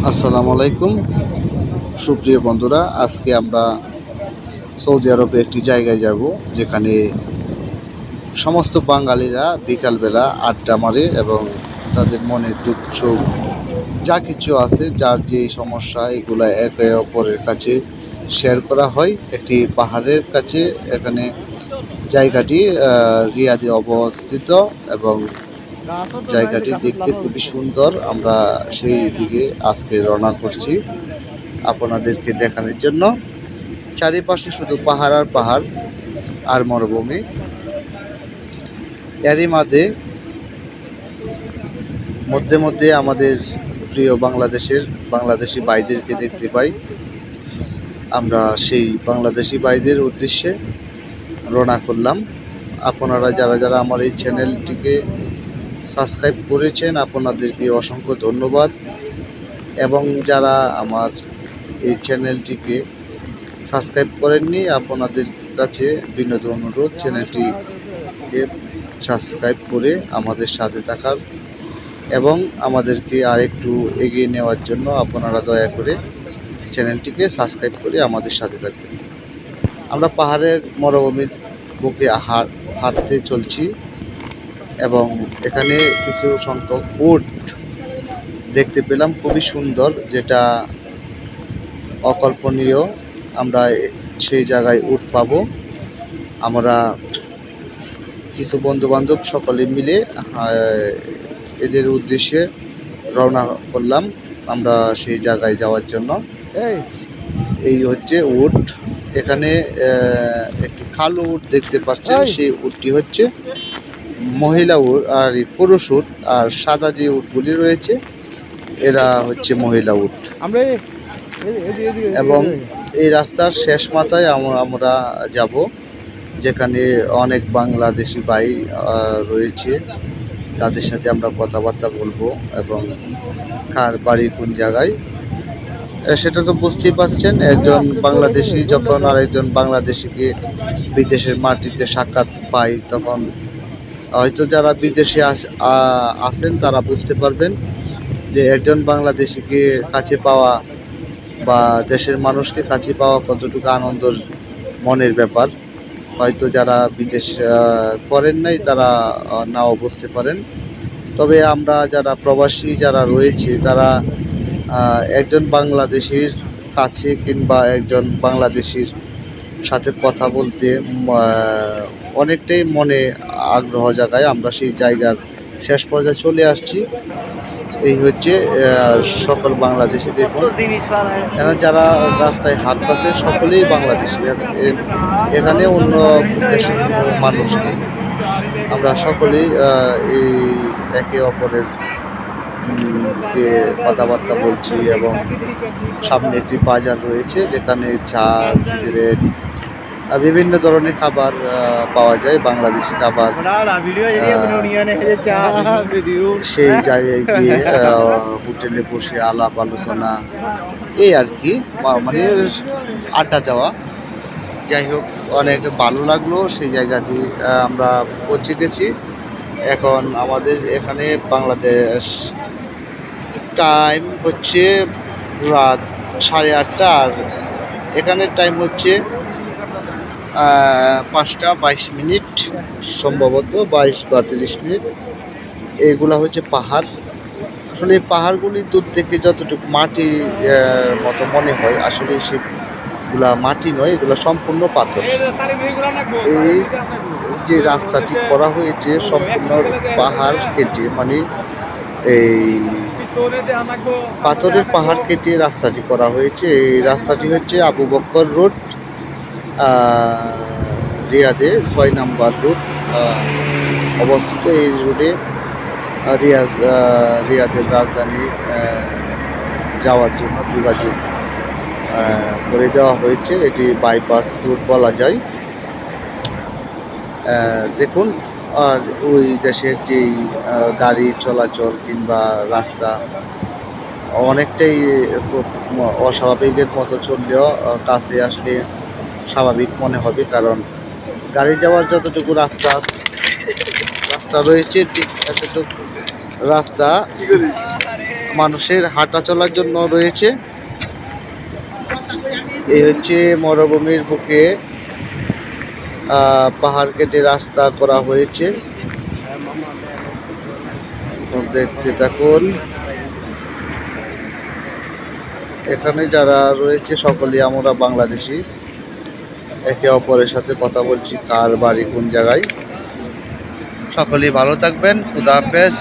আসসালামু আলাইকুম সুপ্রিয় বন্ধুরা, আজকে আমরা সৌদি আরবে একটি জায়গায় যাব যেখানে সমস্ত বাঙালিরা বিকালবেলা আড্ডা মারে এবং তাদের মনের দুঃখ সুখ যা কিছু আছে, যার যে সমস্যা, এগুলা একে অপরের কাছে শেয়ার করা হয়। একটি পাহাড়ের কাছে এখানে জায়গাটি রিয়াদে অবস্থিত এবং জায়গাটি দেখতে খুবই সুন্দর। আমরা সেই দিকে আজকে রওনা করছি আপনাদেরকে দেখানোর জন্য। চারিপাশে শুধু পাহাড় আর পাহাড় আর মরুভূমি। এরই মধ্যে মধ্যে আমাদের প্রিয় বাংলাদেশি ভাইদেরকে দেখতে পাই। আমরা সেই বাংলাদেশি ভাইদের উদ্দেশ্যে রওনা করলাম। আপনারা যারা যারা আমার এই চ্যানেলটিকে সাবস্ক্রাইব করেছেন, আপনাদেরকে অসংখ্য ধন্যবাদ। এবং যারা আমার এই চ্যানেলটিকে সাবস্ক্রাইব করেননি, আপনাদের কাছে বিনীত অনুরোধ চ্যানেলটিকে সাবস্ক্রাইব করে আমাদের সাথে থাকার এবং আমাদেরকে আরেকটু এগিয়ে নেওয়ার জন্য আপনারা দয়া করে চ্যানেলটিকে সাবস্ক্রাইব করে আমাদের সাথে থাকবেন। আমরা পাহাড়ের মরুভূমির বুকে হাঁটতে চলছি এবং এখানে কিছু সংখ্যক উট দেখতে পেলাম, খুবই সুন্দর, যেটা অকল্পনীয়। আমরা সেই জায়গায় উট পাবো। আমরা কিছু বন্ধুবান্ধব সকলে মিলে এদের উদ্দেশ্যে রওনা করলাম আমরা সেই জায়গায় যাওয়ার জন্য। এই হচ্ছে উট। এখানে একটি কালো উট দেখতে পাচ্ছেন, সেই উটটি হচ্ছে মহিলা উট, আর পুরুষ উট, আর সাদা যে উটগুলি রয়েছে এরা হচ্ছে মহিলা উট। এবং এই রাস্তার শেষ মাথায় আমরা যাব, যেখানে অনেক বাংলাদেশি ভাই রয়েছে। তাদের সাথে আমরা কথাবার্তা বলবো এবং কার বাড়ি কোন জায়গায় সেটা তো বুঝতেই পারছেন। একজন বাংলাদেশি যখন আরেকজন বাংলাদেশিকে বিদেশের মাটিতে সাক্ষাৎ পাই, তখন হয়তো যারা বিদেশে আছেন তারা বুঝতে পারবেন যে একজন বাংলাদেশিকে কাছে পাওয়া বা দেশের মানুষকে কাছে পাওয়া কতটুকু আনন্দের মনের ব্যাপার। হয়তো যারা বিদেশ করেন নাই তারা নাও বুঝতে পারেন। তবে আমরা যারা প্রবাসী যারা রয়েছে, তারা একজন বাংলাদেশির কাছে কিংবা একজন বাংলাদেশির সাথে কথা বলতে অনেকটাই মনে আগ্রহ জাগায়। আমরা সেই জায়গার শেষ পর্যায়ে চলে আসছি। এই হচ্ছে সকল বাংলাদেশি। দেখুন যারা রাস্তায় হাঁটতেছে সকলেই বাংলাদেশি, এখানে অন্য দেশের কোনো মানুষ নেই। আমরা সকলেই এই একে অপরের কে কথাবার্তা বলছি এবং সামনে একটি বাজার রয়েছে যেখানে চা, সিগারেট, বিভিন্ন ধরনের খাবার পাওয়া যায়, বাংলাদেশি খাবার। সেই জায়গায় গিয়ে হোটেলে বসে আলাপ আলোচনা, এই আর কি, মানে আড্ডা দেওয়া। যাই হোক, অনেক ভালো লাগলো সেই জায়গাটি। আমরা পৌঁছে গেছি। এখন আমাদের এখানে বাংলাদেশ টাইম হচ্ছে রাত 8:30, আর এখানের টাইম হচ্ছে 5:22, সম্ভবত 22 বা 30 মিনিট। এইগুলা হচ্ছে পাহাড়। আসলে এই পাহাড়গুলি দূর থেকে যতটুকু মাটি মতো মনে হয়, আসলে সেগুলা মাটি নয়, এগুলা সম্পূর্ণ পাথর। এই যে রাস্তাটি করা হয়েছে সম্পূর্ণ পাহাড় কেটে, মানে এই পাথরের পাহাড় কেটে রাস্তাটি করা হয়েছে। এই রাস্তাটি হচ্ছে আবু বক্কর রোড, রিয়াদে 6 নম্বর রোড অবস্থিত। এই রোডে রিয়াদের রাজধানী যাওয়ার জন্য যোগাযোগ করে দেওয়া হয়েছে। এটি বাইপাস রোড বলা যায়। দেখুন, আর ওই দেশের যেই গাড়ি চলাচল কিংবা রাস্তা অনেকটাই অস্বাভাবিকের মতো চললেও কাছে আসলে স্বাভাবিক মনে হবে, কারণ গাড়ি যাওয়ার যতটুকু রাস্তা রয়েছে ঠিক এতটুকু রাস্তা মানুষের হাঁটা চলার জন্য রয়েছে। এই হচ্ছে মরুভূমির বুকে পাহাড় কেটে রাস্তা করা হয়েছে। দেখতে থাকুন। এখানে যারা রয়েছে সকলেই আমরা বাংলাদেশি। একে অপরের সাথে কথা বলছি কার বাড়ি কোন জায়গায়। সকলেই ভালো থাকবেন। খুদা হাফেজ।